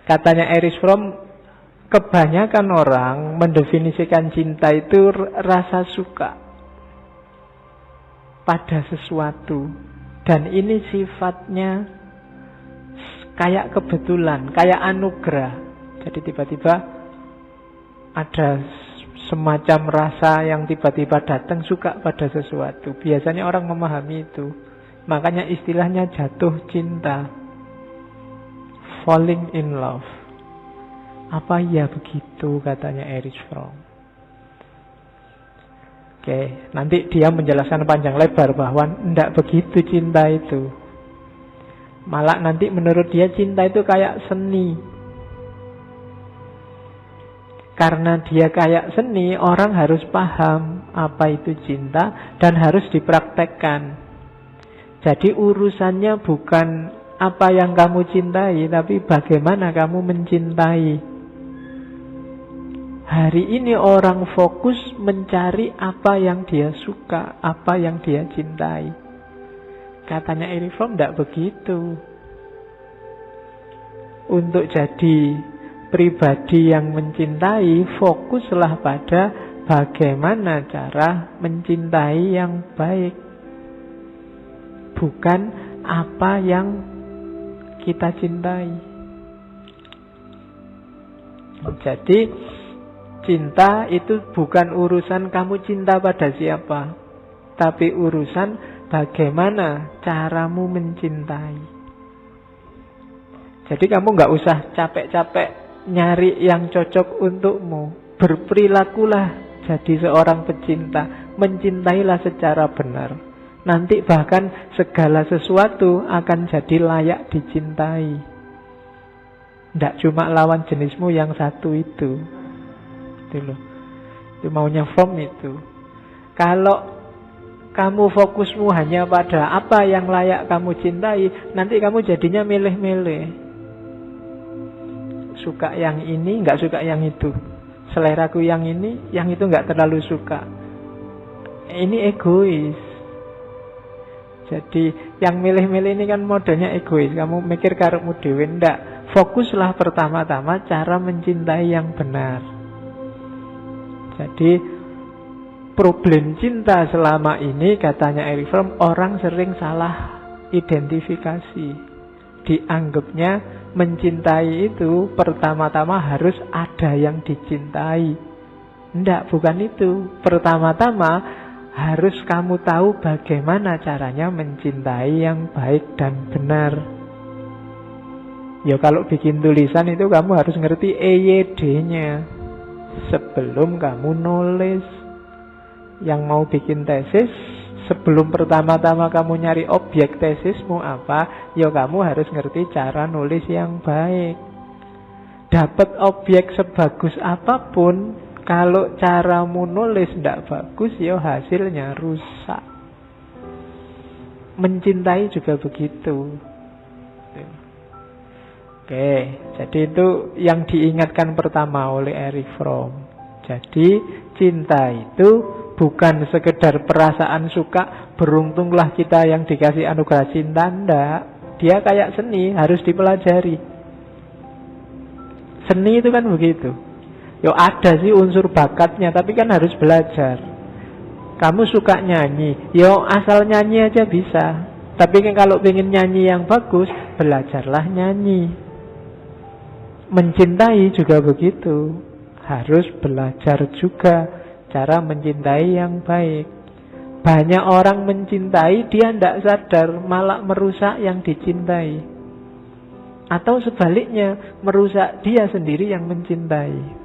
Katanya Erich Fromm, kebanyakan orang mendefinisikan cinta itu rasa suka pada sesuatu. Dan ini sifatnya kayak kebetulan, kayak anugerah. Jadi tiba-tiba ada semacam rasa yang tiba-tiba datang, suka pada sesuatu. Biasanya orang memahami itu. Makanya istilahnya jatuh cinta, falling in love. Apa ya begitu, katanya Erich Fromm. Oke, nanti dia menjelaskan panjang lebar bahwa tidak begitu cinta itu. Malah nanti menurut dia cinta itu kayak seni. Karena dia kayak seni, orang harus paham apa itu cinta dan harus dipraktekkan. Jadi urusannya bukan apa yang kamu cintai, tapi bagaimana kamu mencintai. Hari ini orang fokus mencari apa yang dia suka, apa yang dia cintai. Katanya Erich Fromm tidak begitu. Untuk jadi pribadi yang mencintai, fokuslah pada bagaimana cara mencintai yang baik. Bukan apa yang kita cintai. Jadi cinta itu bukan urusan kamu cinta pada siapa, tapi urusan bagaimana caramu mencintai. Jadi kamu nggak usah capek-capek nyari yang cocok untukmu. Berperilakulah jadi seorang pecinta, mencintailah secara benar. Nanti bahkan segala sesuatu akan jadi layak dicintai. Tidak cuma lawan jenismu yang satu itu. Itu maunya Fromm itu. Kalau kamu fokusmu hanya pada apa yang layak kamu cintai, nanti kamu jadinya milih-milih. Suka yang ini, nggak suka yang itu. Seleraku yang ini, yang itu nggak terlalu suka. Ini egois. Jadi yang milih-milih ini kan modelnya egois. Kamu mikir karepmu dhewe, ndak. Fokuslah pertama-tama cara mencintai yang benar. Jadi problem cinta selama ini, katanya Erich Fromm, orang sering salah identifikasi. Dianggapnya mencintai itu pertama-tama harus ada yang dicintai. Enggak, bukan itu. Pertama-tama harus kamu tahu bagaimana caranya mencintai yang baik dan benar. Ya kalau bikin tulisan itu kamu harus ngerti EYD-nya sebelum kamu nulis. Yang mau bikin tesis, sebelum pertama-tama kamu nyari objek tesismu apa, ya kamu harus ngerti cara nulis yang baik. Dapat objek sebagus apapun, kalau caramu nulis tidak bagus, ya hasilnya rusak. Mencintai juga begitu. Oke, jadi itu yang diingatkan pertama oleh Erich Fromm. Jadi cinta itu bukan sekedar perasaan suka, beruntunglah kita yang dikasih anugerah cinta, enggak. Dia kayak seni, harus dipelajari. Seni itu kan begitu. Yo ada sih unsur bakatnya, tapi kan harus belajar. Kamu suka nyanyi, yo asal nyanyi aja bisa. Tapi kan kalau pengen nyanyi yang bagus, belajarlah nyanyi. Mencintai juga begitu, harus belajar juga cara mencintai yang baik. Banyak orang mencintai, dia tidak sadar, malah merusak yang dicintai. Atau sebaliknya, merusak dia sendiri yang mencintai.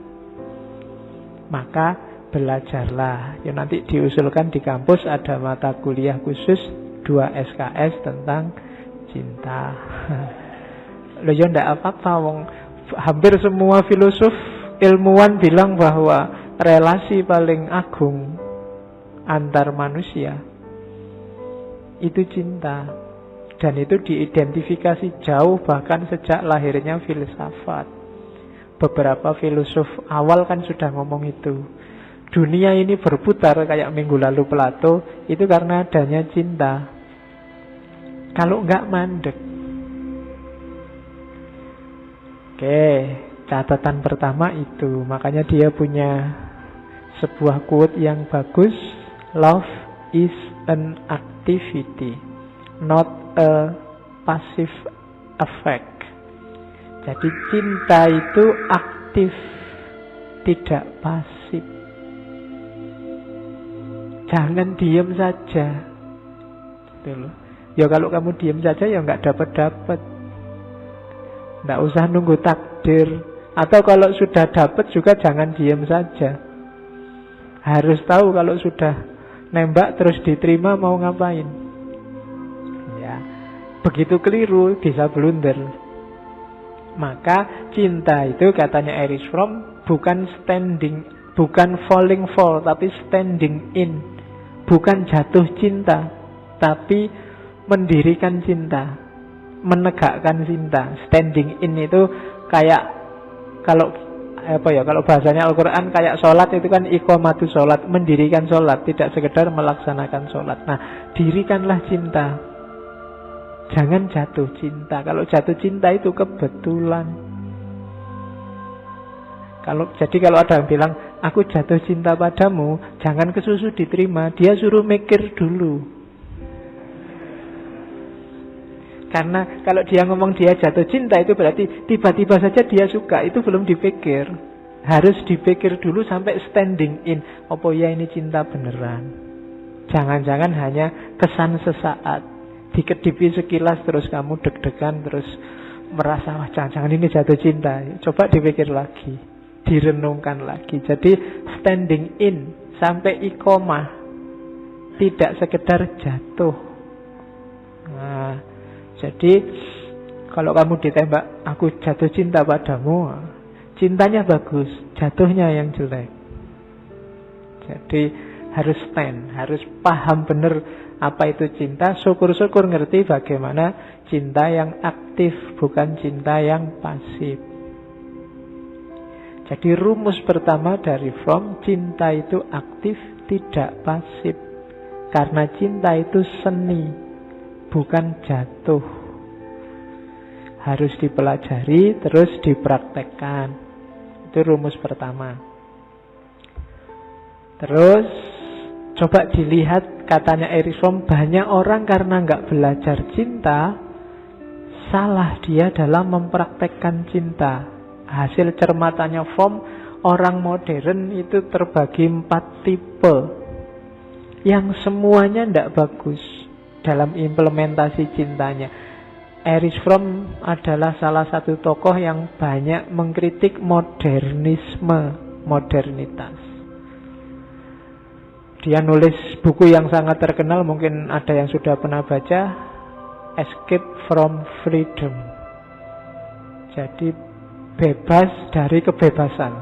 Maka belajarlah. Ya, nanti diusulkan di kampus ada mata kuliah khusus 2 SKS tentang cinta. Loh ya tidak apa-apa, wong hampir semua filosof ilmuwan bilang bahwa relasi paling agung antar manusia itu cinta. Dan itu diidentifikasi jauh bahkan sejak lahirnya filsafat. Beberapa filosof awal kan sudah ngomong itu. Dunia ini berputar kayak minggu lalu Plato, itu karena adanya cinta. Kalau enggak mandek. Oke, catatan pertama itu. Makanya dia punya sebuah quote yang bagus. Love is an activity, not a passive effect. Jadi cinta itu aktif, tidak pasif. Jangan diam saja. Gitu loh. Ya kalau kamu diam saja ya nggak dapat. Nggak usah nunggu takdir. Atau kalau sudah dapat juga jangan diam saja. Harus tahu kalau sudah nembak terus diterima mau ngapain. Ya, begitu keliru bisa blunder. Maka cinta itu katanya Erich Fromm bukan falling for, tapi standing in. Bukan jatuh cinta, tapi mendirikan cinta, menegakkan cinta. Standing in itu kayak kalau bahasanya Al-Quran kayak sholat itu kan iqamatu sholat, mendirikan sholat, tidak sekedar melaksanakan sholat. Nah, dirikanlah cinta. Jangan jatuh cinta. Kalau jatuh cinta itu kebetulan. Jadi kalau ada yang bilang aku jatuh cinta padamu, jangan kesusu diterima. Dia suruh mikir dulu. Karena kalau dia ngomong dia jatuh cinta itu berarti tiba-tiba saja dia suka. Itu belum dipikir. Harus dipikir dulu sampai standing in. Apa ya ini cinta beneran? Jangan-jangan hanya kesan sesaat. Dikedipi sekilas terus kamu deg-degan, terus merasa wah jangan-jangan ini jatuh cinta. Coba dipikir lagi, direnungkan lagi. Jadi standing in sampai iqomah, tidak sekedar jatuh. Nah, jadi kalau kamu ditembak aku jatuh cinta padamu, cintanya bagus, jatuhnya yang jelek. Jadi harus stand, harus paham benar apa itu cinta. Syukur-syukur ngerti bagaimana cinta yang aktif, bukan cinta yang pasif. Jadi rumus pertama dari Fromm, cinta itu aktif, tidak pasif. Karena cinta itu seni, bukan jatuh. Harus dipelajari, terus dipraktekkan. Itu rumus pertama. Terus coba dilihat, katanya Erich Fromm, banyak orang karena nggak belajar cinta, salah dia dalam mempraktekkan cinta. Hasil cermatannya Fromm, orang modern itu terbagi 4 tipe, yang semuanya nggak bagus dalam implementasi cintanya. Erich Fromm adalah salah satu tokoh yang banyak mengkritik modernitas. Dia nulis buku yang sangat terkenal, mungkin ada yang sudah pernah baca, Escape from Freedom. Jadi bebas dari kebebasan.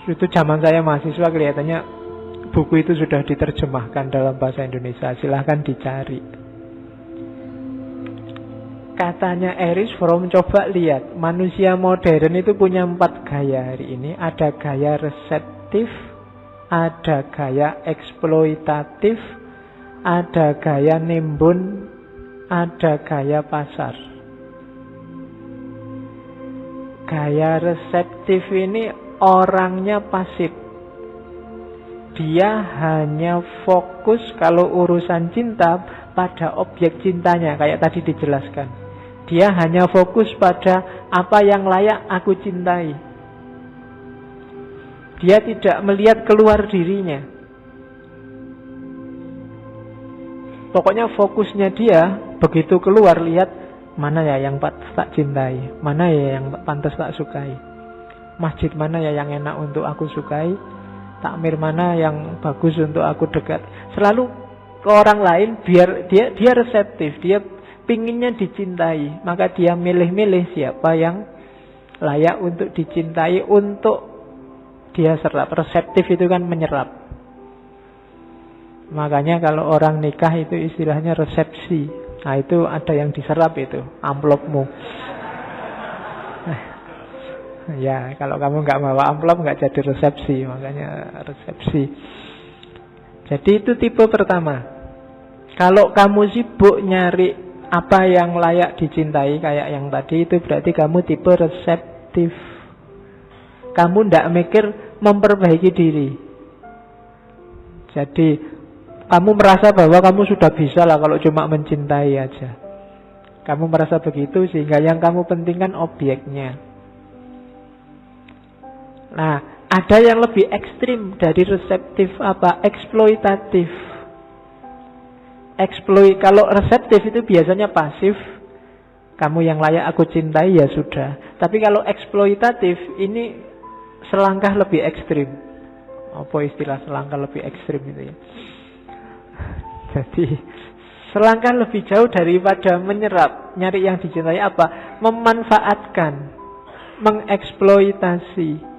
Itu zaman saya mahasiswa kelihatannya buku itu sudah diterjemahkan dalam bahasa Indonesia. Silahkan dicari. Katanya Erich Fromm, coba lihat, manusia modern itu punya 4 gaya hari ini. Ada gaya reseptif, ada gaya eksploitatif, ada gaya nimbun, ada gaya pasar. Gaya reseptif ini orangnya pasif. Dia hanya fokus kalau urusan cinta pada objek cintanya, kayak tadi dijelaskan. Dia hanya fokus pada apa yang layak aku cintai. Dia tidak melihat keluar dirinya. Pokoknya fokusnya dia begitu keluar, lihat mana ya yang tak cintai, mana ya yang pantas tak sukai, masjid mana ya yang enak untuk aku sukai, takmir mana yang bagus untuk aku dekat. Selalu ke orang lain, biar dia reseptif, dia pinginnya dicintai, maka dia milih-milih siapa yang layak untuk dicintai, untuk dia serap. Reseptif itu kan menyerap. Makanya kalau orang nikah itu istilahnya resepsi. Nah itu ada yang diserap itu, amplopmu. Ya kalau kamu nggak bawa amplop nggak jadi resepsi, makanya resepsi. Jadi itu tipe pertama. Kalau kamu sibuk nyari apa yang layak dicintai kayak yang tadi, itu berarti kamu tipe reseptif. Kamu ndak mikir memperbaiki diri. Jadi kamu merasa bahwa kamu sudah bisa lah kalau cuma mencintai aja. Kamu merasa begitu sehingga yang kamu pentingkan objeknya. Nah, ada yang lebih ekstrim dari reseptif, apa? Eksploitatif. Kalau reseptif itu biasanya pasif. Kamu yang layak aku cintai ya sudah. Tapi kalau eksploitatif ini selangkah lebih ekstrim. Apa istilah selangkah lebih ekstrim itu ya? Jadi selangkah lebih jauh daripada menyerap, nyari yang dicintai apa? Memanfaatkan, mengeksploitasi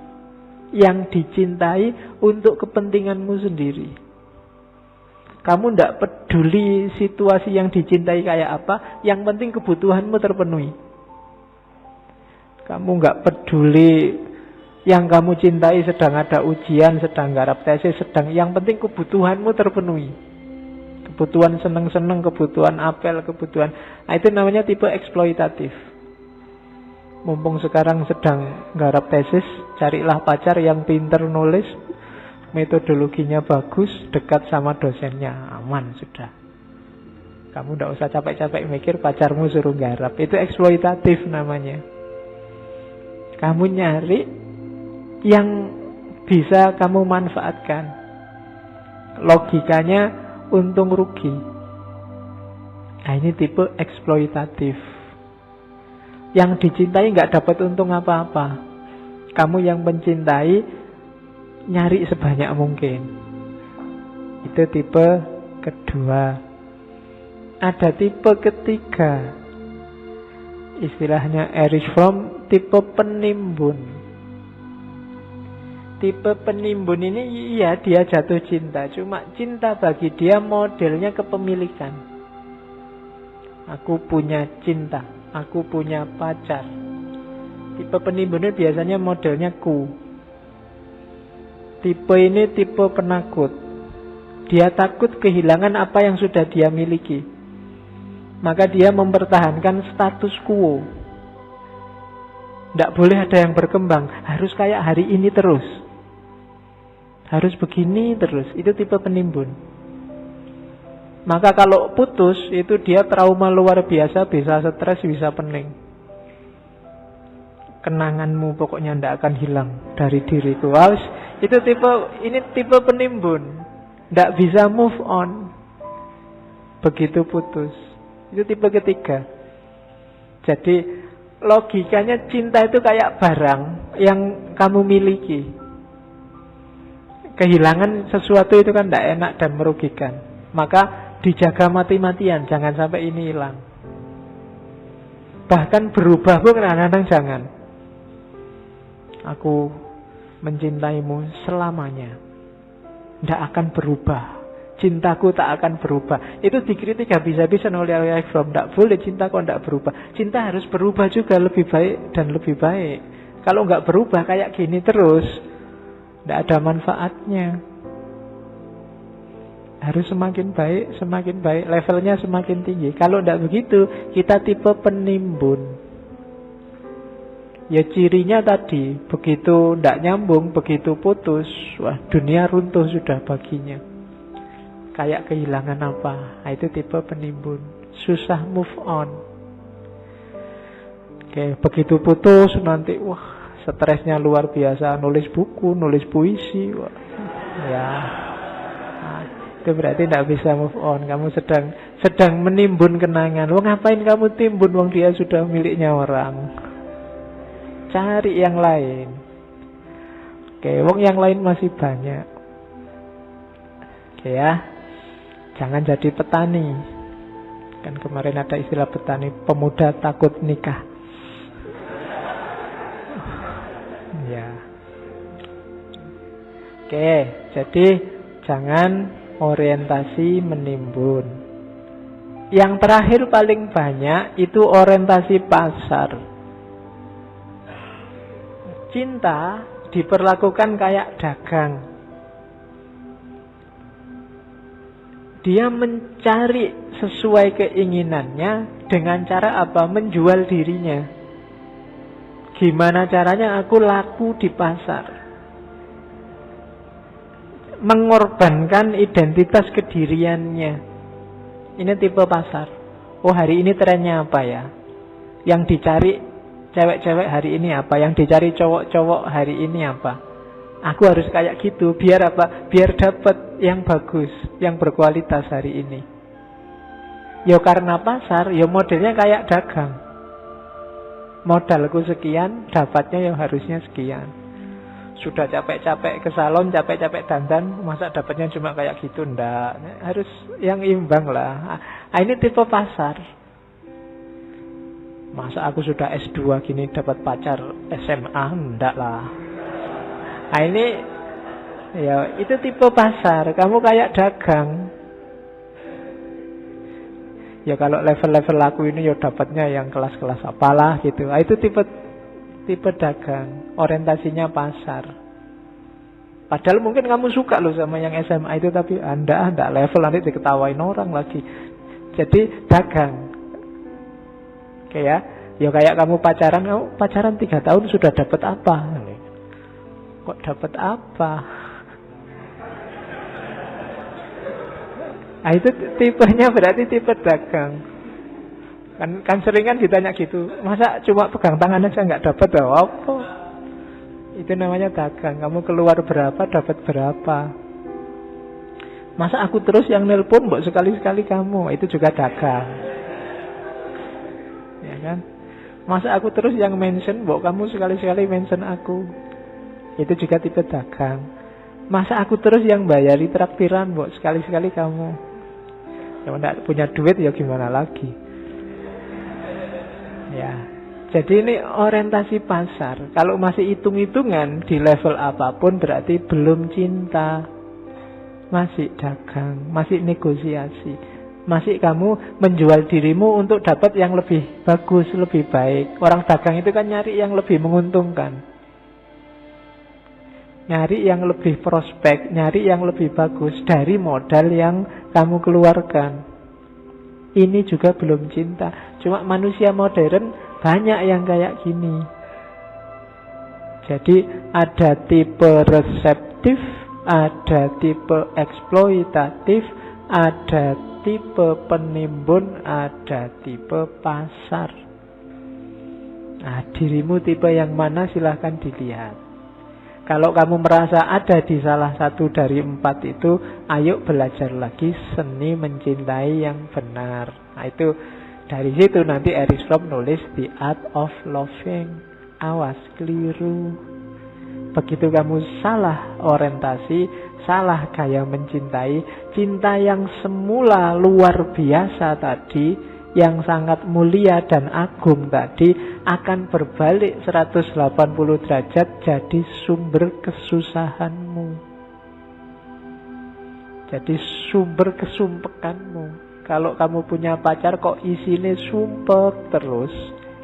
yang dicintai untuk kepentinganmu sendiri. Kamu tidak peduli situasi yang dicintai kayak apa, yang penting kebutuhanmu terpenuhi. Kamu nggak peduli yang kamu cintai sedang ada ujian, sedang garap tesis, yang penting kebutuhanmu terpenuhi. Kebutuhan seneng-seneng, kebutuhan apel, kebutuhan. Nah, itu namanya tipe eksploitatif. Mumpung sekarang sedang garap tesis, carilah pacar yang pinter nulis, metodologinya bagus, dekat sama dosennya, aman sudah. Kamu tidak usah capek-capek mikir pacarmu suruh garap. Itu eksploitatif namanya. Kamu nyari yang bisa kamu manfaatkan. Logikanya untung rugi. Nah, ini tipe eksploitatif. Yang dicintai nggak dapat untung apa-apa. Kamu yang mencintai nyari sebanyak mungkin. Itu tipe kedua. Ada tipe ketiga. Istilahnya Erich Fromm, tipe penimbun. Tipe penimbun ini iya dia jatuh cinta, cuma cinta bagi dia modelnya kepemilikan. Aku punya cinta, aku punya pacar. Tipe penimbun ini biasanya modelnya ku. Tipe ini tipe penakut. Dia takut kehilangan apa yang sudah dia miliki. Maka dia mempertahankan status quo. Tidak boleh ada yang berkembang, harus kayak hari ini terus. Harus begini terus. Itu tipe penimbun. Maka kalau putus, itu dia trauma luar biasa, bisa stres, bisa pening. Kenanganmu pokoknya tidak akan hilang dari diriku. Itu ini tipe penimbun. Tidak bisa move on. Begitu putus. Itu tipe ketiga. Jadi logikanya cinta itu kayak barang yang kamu miliki. Kehilangan sesuatu itu kan tidak enak dan merugikan. Maka dijaga mati-matian, jangan sampai ini hilang. Bahkan berubah pun kadang-kadang jangan. Aku mencintaimu selamanya, tidak akan berubah. Cintaku tak akan berubah. Itu dikritik habis-habisan oleh Erich Fromm. Tidak boleh cinta kok tidak berubah. Cinta harus berubah juga, lebih baik dan lebih baik. Kalau nggak berubah kayak gini terus, tidak ada manfaatnya. Harus semakin baik, levelnya semakin tinggi. Kalau tidak begitu, kita tipe penimbun. Ya cirinya tadi, begitu tidak nyambung, begitu putus, wah dunia runtuh sudah baginya. Kayak kehilangan apa. Nah, itu tipe penimbun. Susah move on. Oke, begitu putus nanti, wah stresnya luar biasa, nulis buku, nulis puisi. Wah. Ya, nah, itu berarti tidak bisa move on. Kamu sedang menimbun kenangan. Wah, ngapain kamu timbun? Wong dia sudah miliknya orang. Cari yang lain. Oke, wong yang lain masih banyak. Oke ya. Jangan jadi petani. Kan kemarin ada istilah petani, pemuda takut nikah. Ya. Oke, jadi jangan orientasi menimbun. Yang terakhir paling banyak itu orientasi pasar. Cinta diperlakukan kayak dagang. Dia mencari sesuai keinginannya Dengan cara apa? Menjual dirinya. Gimana caranya aku laku di pasar? Mengorbankan identitas kediriannya. Ini tipe pasar. Oh, hari ini trennya apa ya? Yang dicari cewek-cewek hari ini apa? Yang dicari cowok-cowok hari ini apa? Aku harus kayak gitu. Biar apa? Biar dapat yang bagus, yang berkualitas hari ini. Ya karena pasar, ya modelnya kayak dagang. Modalku sekian, dapatnya yang harusnya sekian. Sudah capek-capek ke salon, capek-capek dandan, masa dapatnya cuma kayak gitu? Ndak, harus yang imbang lah. Nah, ini tipe pasar. Masa aku sudah S2 gini dapat pacar SMA? Ndak lah. Nah ini, ya itu tipe pasar. Kamu kayak dagang. Ya kalau level-level aku ini ya dapatnya yang kelas-kelas apalah gitu. Nah, itu tipe dagang, orientasinya pasar. Padahal mungkin kamu suka loh sama yang SMA itu, tapi anda level, nanti diketawain orang lagi. Jadi dagang. Oke ya, ya kayak kamu pacaran 3 tahun sudah dapat apa? Kok dapat apa? Nah, itu tipenya berarti tipe dagang. Kan sering kan ditanya gitu, masa cuma pegang tangan aja nggak dapat apa? Itu namanya dagang. Kamu keluar berapa dapat berapa. Masa aku terus yang nelpon, mbok sekali-sekali kamu, itu juga dagang. Ya kan? Masa aku terus yang mention, mbok kamu sekali-sekali mention aku, itu juga tipe dagang. Masa aku terus yang bayari traktiran, mbok sekali-sekali kamu. Ya enggak punya duit ya gimana lagi. Ya, jadi ini orientasi pasar. Kalau masih hitung-hitungan di level apapun berarti belum cinta. Masih dagang, masih negosiasi. Masih kamu menjual dirimu untuk dapat yang lebih bagus, lebih baik. Orang dagang itu kan nyari yang lebih menguntungkan. Nyari yang lebih prospek, nyari yang lebih bagus dari modal yang kamu keluarkan. Ini juga belum cinta. Cuma manusia modern banyak yang kayak gini. Jadi ada tipe reseptif, ada tipe eksploitatif, ada tipe penimbun, ada tipe pasar. Nah, dirimu tipe yang mana silahkan dilihat. Kalau kamu merasa ada di salah satu dari 4 itu, ayo belajar lagi seni mencintai yang benar. Nah itu, dari situ nanti Erich Fromm nulis The Art of Loving. Awas, keliru. Begitu kamu salah orientasi, salah gaya mencintai, cinta yang semula luar biasa tadi, yang sangat mulia dan agung tadi, akan berbalik 180 derajat jadi sumber kesusahanmu. Jadi sumber kesumpekanmu. Kalau kamu punya pacar kok isinya sumpek terus,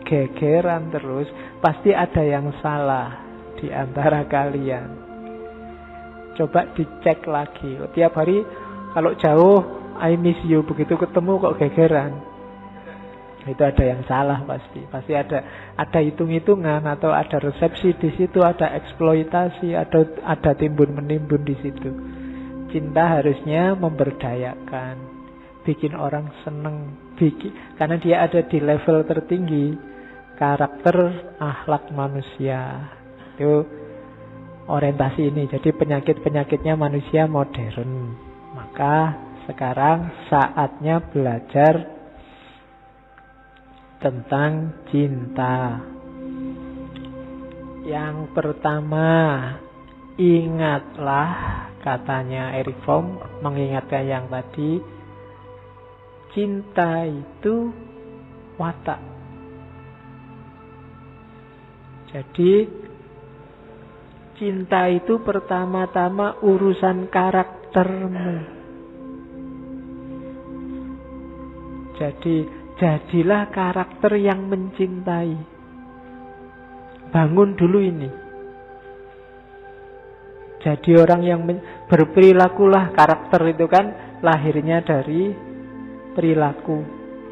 gegeran terus, pasti ada yang salah di antara kalian. Coba dicek lagi. Tiap hari kalau jauh, I miss you, begitu ketemu kok gegeran. Itu ada yang salah pasti. Pasti ada hitung-hitungan, atau ada resepsi di situ, ada eksploitasi, ada timbun menimbun di situ. Cinta harusnya memberdayakan, bikin orang seneng, karena dia ada di level tertinggi karakter akhlak manusia. Itu orientasi ini. Jadi penyakit-penyakitnya manusia modern. Maka sekarang saatnya belajar tentang cinta. Yang pertama, ingatlah, katanya Erich Fromm, mengingatkan yang tadi, cinta itu watak. Jadi cinta itu pertama-tama urusan karaktermu. Jadi jadilah karakter yang mencintai. Bangun dulu ini. Jadi orang yang berperilakulah. Karakter itu kan lahirnya dari perilaku.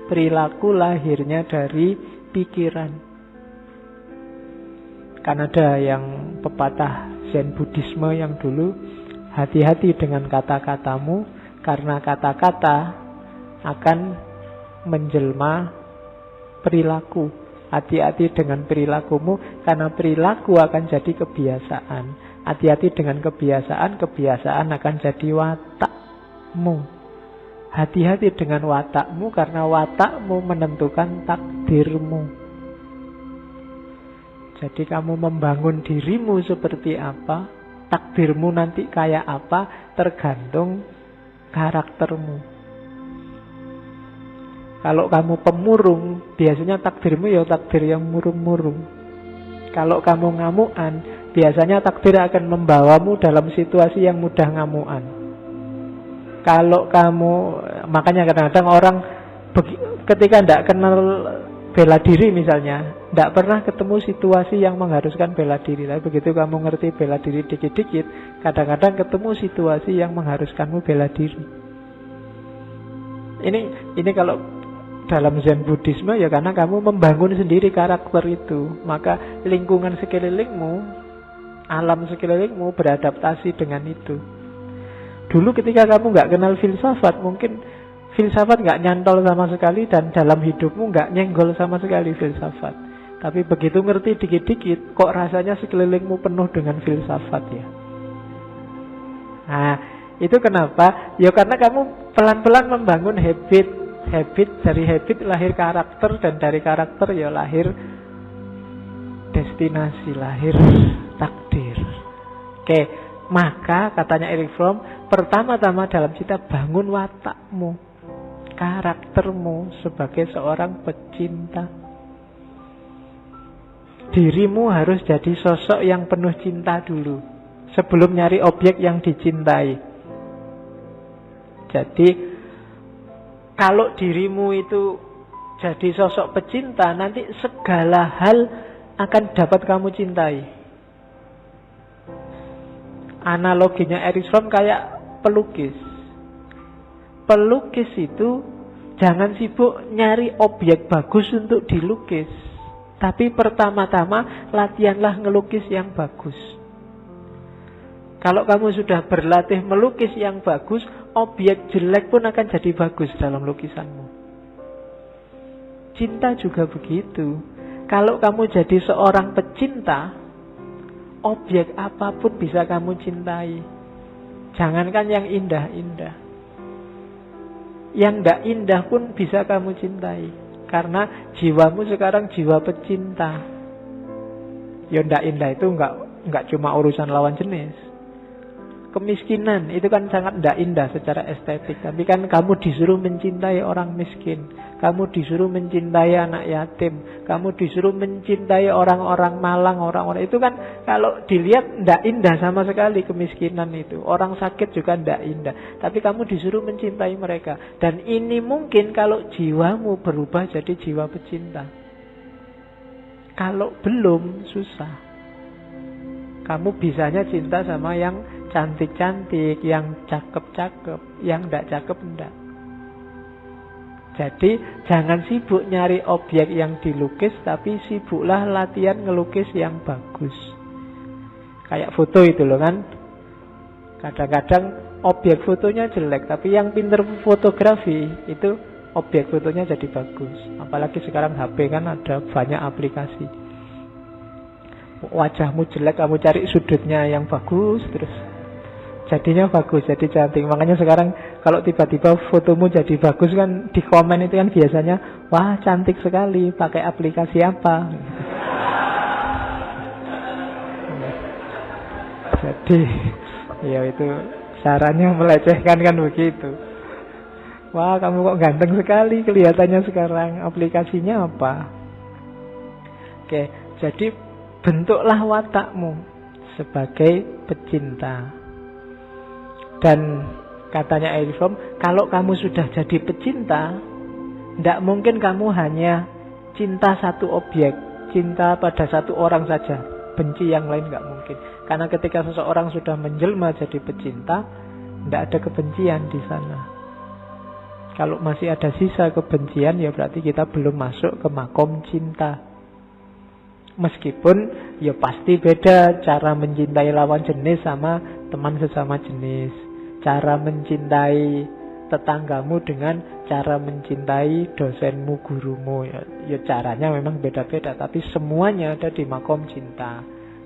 Perilaku lahirnya dari pikiran. Kan ada yang pepatah Zen Buddhisme yang dulu, hati-hati dengan kata-katamu, karena kata-kata akan menjelma perilaku. Hati-hati dengan perilakumu, karena perilaku akan jadi kebiasaan. Hati-hati dengan kebiasaan, kebiasaan akan jadi watakmu. Hati-hati dengan watakmu, karena watakmu menentukan takdirmu. Jadi kamu membangun dirimu seperti apa, takdirmu nanti kayak apa, tergantung karaktermu. Kalau kamu pemurung, biasanya takdirmu ya takdir yang murung-murung. Kalau kamu ngamuan, biasanya takdir akan membawamu dalam situasi yang mudah ngamuan. Kalau kamu, makanya kadang-kadang orang ketika tidak kenal bela diri misalnya, tidak pernah ketemu situasi yang mengharuskan bela diri. Tapi begitu kamu ngerti bela diri dikit-dikit, kadang-kadang ketemu situasi yang mengharuskanmu bela diri. Ini kalau dalam Zen Buddhisme ya karena kamu membangun sendiri karakter itu. Maka lingkungan sekelilingmu, alam sekelilingmu beradaptasi dengan itu. Dulu ketika kamu nggak kenal filsafat, mungkin filsafat nggak nyantol sama sekali, dan dalam hidupmu nggak nyenggol sama sekali filsafat. Tapi begitu ngerti dikit-dikit, kok rasanya sekelilingmu penuh dengan filsafat ya. Nah, itu kenapa? Ya karena kamu pelan-pelan membangun habit. Dari habit lahir karakter, dan dari karakter ya lahir destinasi, lahir takdir. Oke, maka katanya Erich Fromm, pertama-tama dalam kita bangun watakmu, karaktermu sebagai seorang pecinta. Dirimu harus jadi sosok yang penuh cinta dulu, sebelum nyari objek yang dicintai. Jadi kalau dirimu itu jadi sosok pecinta, nanti segala hal akan dapat kamu cintai. Analoginya Erich Fromm kayak pelukis. Pelukis itu jangan sibuk nyari objek bagus untuk dilukis, tapi pertama-tama latihanlah ngelukis yang bagus. Kalau kamu sudah berlatih melukis yang bagus, objek jelek pun akan jadi bagus dalam lukisanmu. Cinta juga begitu. Kalau kamu jadi seorang pecinta, objek apapun bisa kamu cintai. Jangankan yang indah-indah, yang tidak indah pun bisa kamu cintai. Karena jiwamu sekarang jiwa pecinta. Yang tidak indah itu enggak cuma urusan lawan jenis. Kemiskinan itu kan sangat tidak indah secara estetik, tapi kan kamu disuruh mencintai orang miskin, kamu disuruh mencintai anak yatim, kamu disuruh mencintai orang-orang malang, orang-orang itu kan kalau dilihat tidak indah sama sekali kemiskinan itu. Orang sakit juga tidak indah, tapi kamu disuruh mencintai mereka. Dan ini mungkin kalau jiwamu berubah jadi jiwa pecinta. Kalau belum, susah. Kamu bisanya cinta sama yang cantik-cantik, yang cakep-cakep, yang tidak cakep enggak. Jadi jangan sibuk nyari objek yang dilukis, tapi sibuklah latihan ngelukis yang bagus. Kayak foto itu loh kan. Kadang-kadang objek fotonya jelek, tapi yang pinter fotografi itu objek fotonya jadi bagus. Apalagi sekarang HP kan ada banyak aplikasi. Wajahmu jelek, kamu cari sudutnya yang bagus, terus jadinya bagus, jadi cantik. Makanya sekarang kalau tiba-tiba fotomu jadi bagus kan, di komen itu kan biasanya, wah cantik sekali, pakai aplikasi apa? Jadi ya itu caranya melecehkan kan begitu. Wah kamu kok ganteng sekali kelihatannya sekarang, aplikasinya apa? Oke, jadi bentuklah watakmu sebagai pecinta. Dan katanya Erich Fromm, kalau kamu sudah jadi pecinta, tidak mungkin kamu hanya cinta satu objek, cinta pada satu orang saja, benci yang lain nggak mungkin. Karena ketika seseorang sudah menjelma jadi pecinta, tidak ada kebencian di sana. Kalau masih ada sisa kebencian, ya berarti kita belum masuk ke makom cinta. Meskipun ya pasti beda cara mencintai lawan jenis sama teman sesama jenis. Cara mencintai tetanggamu dengan cara mencintai dosenmu, gurumu. Ya caranya memang beda-beda, tapi semuanya ada di makom cinta.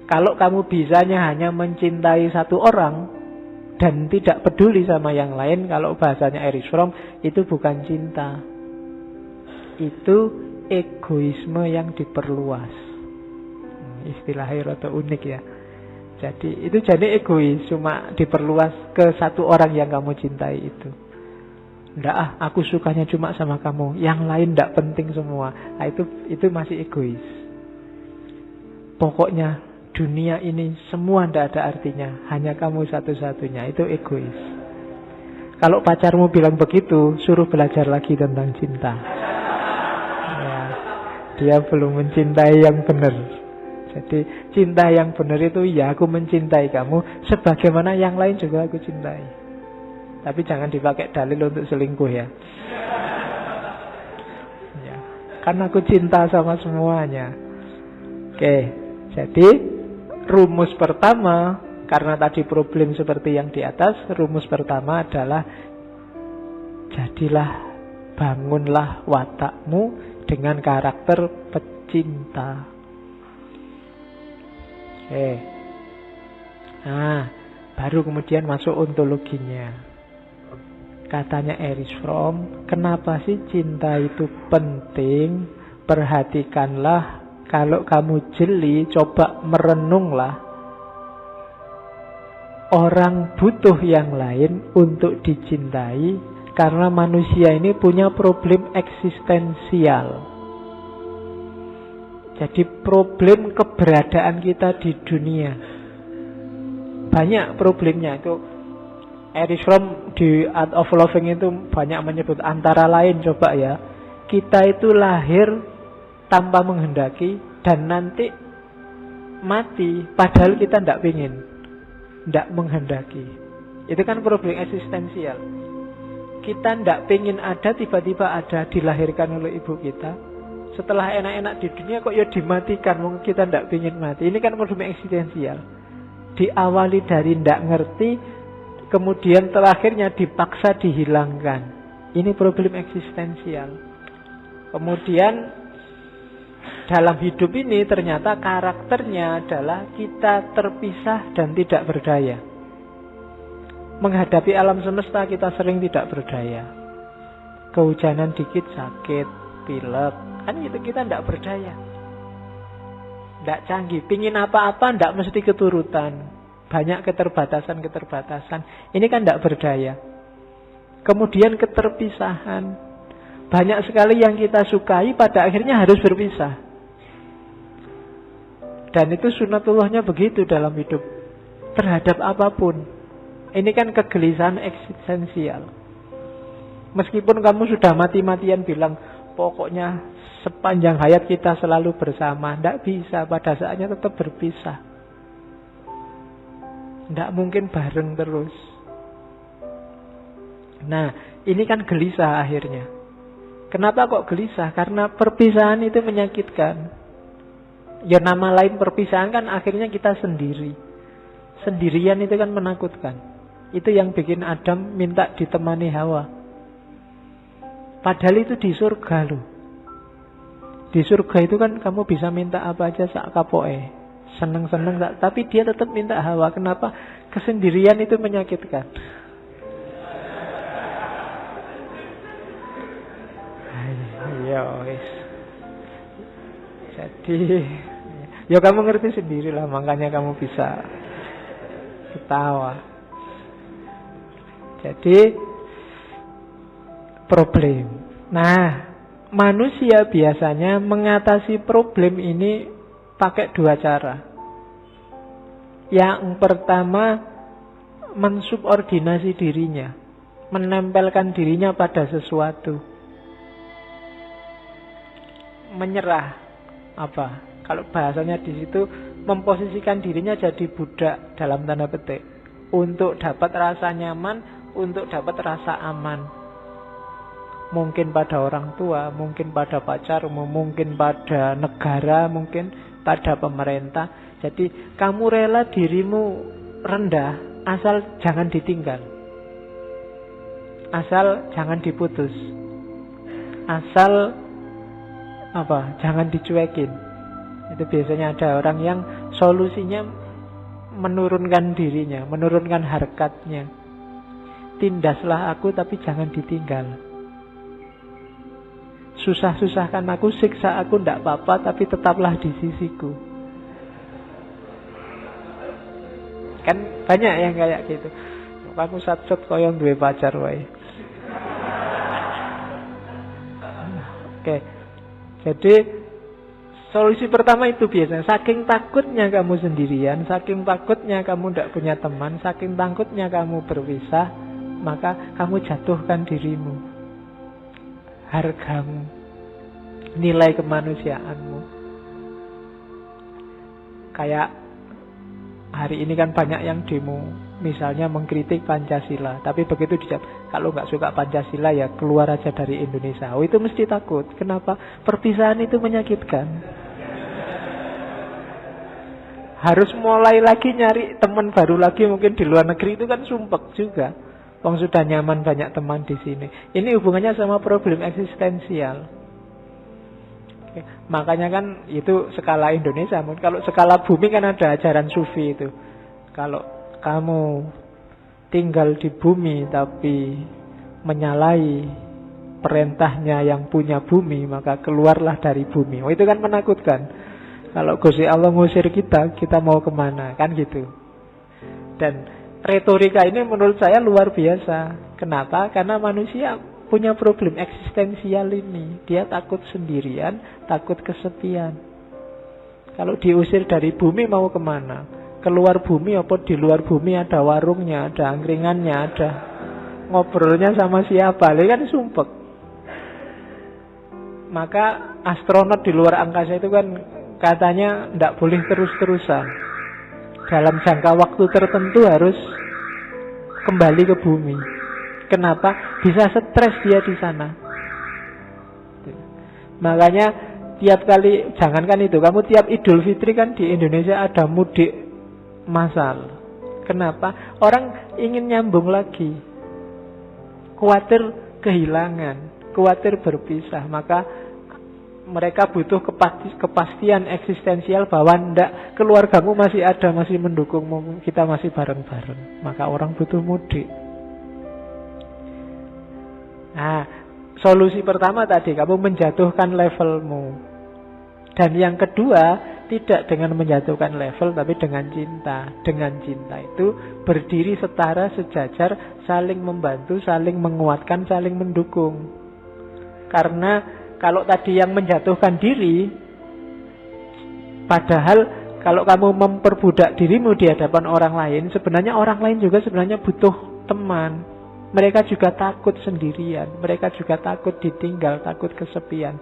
Kalau kamu bisanya hanya mencintai satu orang dan tidak peduli sama yang lain, kalau bahasanya Erich Fromm, itu bukan cinta. Itu egoisme yang diperluas. Istilahnya rada unik ya. Jadi itu jadi egois, cuma diperluas ke satu orang yang kamu cintai itu. Nggak aku sukanya cuma sama kamu, yang lain nggak penting semua. Nah, itu masih egois. Pokoknya dunia ini semua nggak ada artinya, hanya kamu satu-satunya. Itu egois. Kalau pacarmu bilang begitu, suruh belajar lagi tentang cinta. Ya, dia belum mencintai yang benar. Jadi cinta yang benar itu ya aku mencintai kamu sebagaimana yang lain juga aku cintai. Tapi jangan dipakai dalil untuk selingkuh ya. Ya, karena aku cinta sama semuanya. Oke, jadi rumus pertama, karena tadi problem seperti yang di atas, rumus pertama adalah jadilah, bangunlah watakmu dengan karakter pecinta. Oke. Nah, baru kemudian masuk ontologinya. Katanya Erich Fromm, kenapa sih cinta itu penting? Perhatikanlah, kalau kamu jeli, coba merenunglah. Orang butuh yang lain untuk dicintai karena manusia ini punya problem eksistensial. Jadi problem keberadaan kita di dunia. Banyak problemnya itu. Erich Fromm di Art of Loving itu banyak menyebut, antara lain coba ya, kita itu lahir tanpa menghendaki dan nanti mati padahal kita tidak ingin, tidak menghendaki. Itu kan problem eksistensial. Kita tidak ingin ada, tiba-tiba ada, dilahirkan oleh ibu kita. Setelah enak-enak di dunia kok ya dimatikan, mungkin kita tidak ingin mati. Ini kan problem eksistensial. Diawali dari tidak ngerti, kemudian terakhirnya dipaksa dihilangkan. Ini problem eksistensial. Kemudian dalam hidup ini ternyata karakternya adalah kita terpisah dan tidak berdaya. Menghadapi alam semesta kita sering tidak berdaya. Kehujanan dikit sakit, pilek, kan gitu, kita tidak berdaya, tidak canggih. Pingin apa-apa tidak mesti keturutan. Banyak keterbatasan-keterbatasan. Ini kan tidak berdaya. Kemudian keterpisahan. Banyak sekali yang kita sukai pada akhirnya harus berpisah. Dan itu sunatullahnya begitu dalam hidup. Terhadap apapun. Ini kan kegelisahan eksistensial. Meskipun kamu sudah mati-matian bilang, pokoknya sepanjang hayat kita selalu bersama, tidak bisa, pada saatnya tetap berpisah. Tidak mungkin bareng terus. Nah, ini kan gelisah akhirnya. Kenapa kok gelisah? Karena perpisahan itu menyakitkan. Ya nama lain perpisahan kan akhirnya kita sendiri. Sendirian itu kan menakutkan. Itu yang bikin Adam minta ditemani Hawa. Padahal itu di surga loh. Di surga itu kan kamu bisa minta apa aja sak kapoke. Seneng-seneng, tapi dia tetap minta Hawa. Kenapa? Kesendirian itu menyakitkan. Ya wis. Jadi ya kamu ngerti sendirilah, makanya kamu bisa ketawa. Jadi problem. Nah, manusia biasanya mengatasi problem ini pakai dua cara. Yang pertama, mensubordinasi dirinya, menempelkan dirinya pada sesuatu. Menyerah. Apa? Kalau bahasanya di situ, memposisikan dirinya jadi budak dalam tanda petik. Untuk dapat rasa nyaman, untuk dapat rasa aman. mungkin pada orang tua, mungkin pada pacarmu, mungkin pada negara, mungkin pada pemerintah. Jadi kamu rela dirimu rendah asal jangan ditinggal, asal jangan diputus, asal jangan dicuekin. Itu biasanya ada orang yang solusinya menurunkan dirinya, menurunkan harkatnya. Tindaslah aku tapi jangan ditinggal. Susah-susahkan aku, siksa aku tidak apa-apa, tapi tetaplah di sisiku. Kan banyak yang kayak gitu. Aku sat-sat koyo duwe pacar wae. Oke. Jadi solusi pertama itu biasanya saking takutnya kamu sendirian, saking takutnya kamu tidak punya teman, saking takutnya kamu berpisah, maka kamu jatuhkan dirimu, hargamu, nilai kemanusiaanmu. Kayak hari ini kan banyak yang demo, misalnya mengkritik Pancasila, tapi begitu dijawab, kalau nggak suka Pancasila ya keluar aja dari Indonesia. Itu mesti takut. Kenapa? Perpisahan itu menyakitkan. Harus mulai lagi nyari teman baru lagi mungkin di luar negeri, itu kan sumpek juga. Wong sudah nyaman banyak teman di sini. Ini hubungannya sama problem eksistensial. Oke. Makanya kan itu skala Indonesia. Kalau skala bumi kan ada ajaran sufi itu. Kalau kamu tinggal di bumi tapi menyalahi perintahnya yang punya bumi, maka keluarlah dari bumi. Itu kan menakutkan. Kalau Gusti Allah ngusir kita, kita mau kemana? Kan gitu. Dan retorika ini menurut saya luar biasa. Kenapa? Karena manusia punya problem eksistensial ini. Dia takut sendirian, takut kesepian. Kalau diusir dari bumi mau kemana? Keluar bumi apa di luar bumi ada warungnya, ada angkringannya, ada ngobrolnya sama siapa? Ini kan sumpek. Maka astronot di luar angkasa itu kan katanya tidak boleh terus-terusan. Dalam jangka waktu tertentu harus kembali ke bumi. Kenapa? Bisa stres dia di sana. Makanya tiap kali, jangankan itu, kamu tiap Idul Fitri kan di Indonesia ada mudik massal. Kenapa? Orang ingin nyambung lagi. Khawatir kehilangan, khawatir berpisah. Maka mereka butuh kepastian eksistensial bahwa ndak, keluargamu masih ada, masih mendukungmu, kita masih bareng-bareng. Maka orang butuh mudik. Nah, solusi pertama tadi kamu menjatuhkan levelmu. Dan yang kedua, tidak dengan menjatuhkan level tapi dengan cinta. Dengan cinta itu berdiri setara, sejajar, saling membantu, saling menguatkan, saling mendukung. Karena kalau tadi yang menjatuhkan diri, padahal kalau kamu memperbudak dirimu di hadapan orang lain, sebenarnya orang lain juga sebenarnya butuh teman. Mereka juga takut sendirian, mereka juga takut ditinggal, takut kesepian.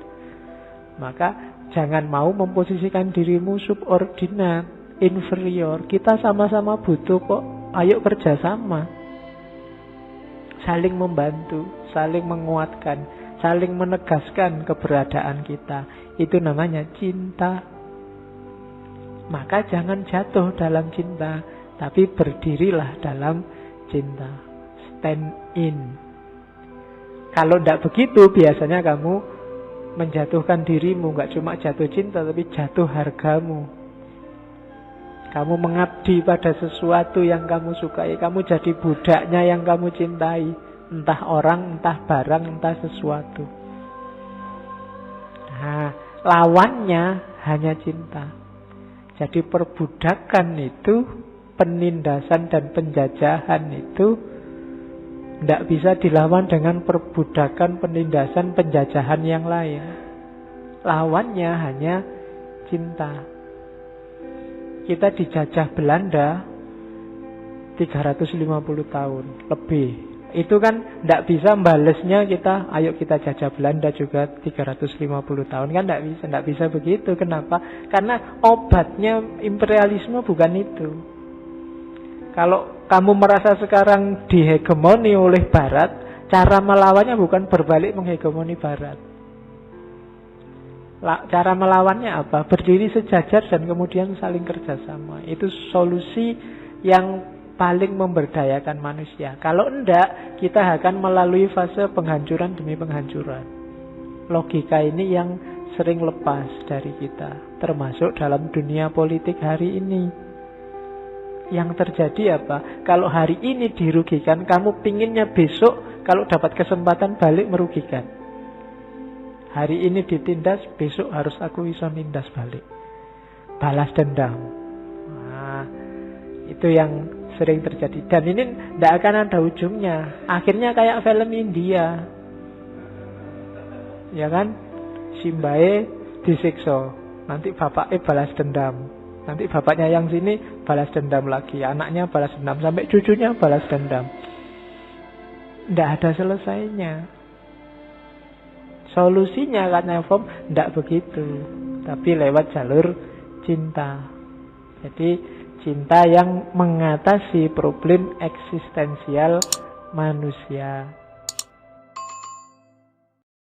Maka jangan mau memposisikan dirimu subordinat, inferior. Kita sama-sama butuh kok, ayo kerjasama. Saling membantu, saling menguatkan, saling menegaskan keberadaan kita. Itu namanya cinta. Maka jangan jatuh dalam cinta, tapi berdirilah dalam cinta. Stand in. Kalau tidak begitu, biasanya kamu menjatuhkan dirimu. Gak cuma jatuh cinta, tapi jatuh hargamu. Kamu mengabdi pada sesuatu yang kamu sukai. Kamu jadi budaknya yang kamu cintai. Entah orang, entah barang, entah sesuatu. Nah, lawannya hanya cinta. Jadi perbudakan itu, penindasan dan penjajahan itu tidak bisa dilawan dengan perbudakan, penindasan, penjajahan yang lain. Lawannya hanya cinta. Kita dijajah Belanda 350 tahun lebih. Itu kan tidak bisa balesnya kita, ayo kita jajah Belanda juga 350 tahun. Kan tidak bisa begitu. Kenapa? Karena obatnya imperialisme bukan itu. Kalau kamu merasa sekarang dihegemoni oleh Barat, Cara melawannya bukan berbalik menghegemoni Barat. Cara melawannya apa? Berdiri sejajar dan kemudian saling kerjasama. Itu solusi yang paling memberdayakan manusia. Kalau enggak, kita akan melalui fase penghancuran demi penghancuran. Logika ini yang sering lepas dari kita, termasuk dalam dunia politik hari ini. Yang terjadi apa? Kalau hari ini dirugikan, kamu pinginnya besok kalau dapat kesempatan balik merugikan. Hari ini ditindas, besok harus aku bisa nindas balik. Balas dendam. Nah, itu yang sering terjadi. Dan ini tidak akan ada ujungnya. Akhirnya kayak film India. Ya kan? Simbae disiksa. Nanti bapaknya balas dendam. Nanti bapaknya yang sini balas dendam lagi. Anaknya balas dendam. Sampai cucunya balas dendam. Tidak ada selesainya. Solusinya katanya Fromm tidak begitu, tapi lewat jalur cinta. Jadi cinta yang mengatasi problem eksistensial manusia.